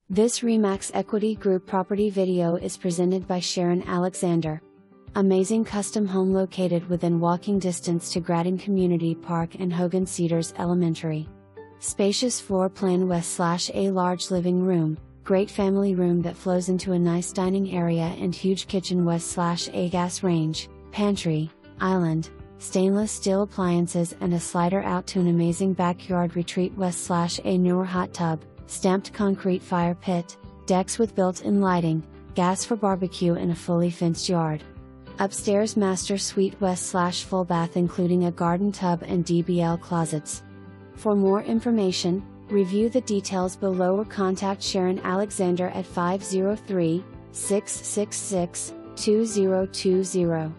This Remax Equity Group property video is presented by Sharon Alexander. Amazing custom home located within walking distance to Gradin Community Park and Hogan Cedars Elementary. Spacious floor plan west/a large living room, great family room that flows into a nice dining area and huge kitchen west/a gas range, pantry, island, stainless steel appliances and a slider out to an amazing backyard retreat west/a newer hot tub, stamped concrete fire pit, decks with built-in lighting, gas for barbecue and a fully fenced yard. Upstairs master suite west/full bath including a garden tub and DBL closets. For more information, review the details below or contact Sharon Alexander at 503-666-2020.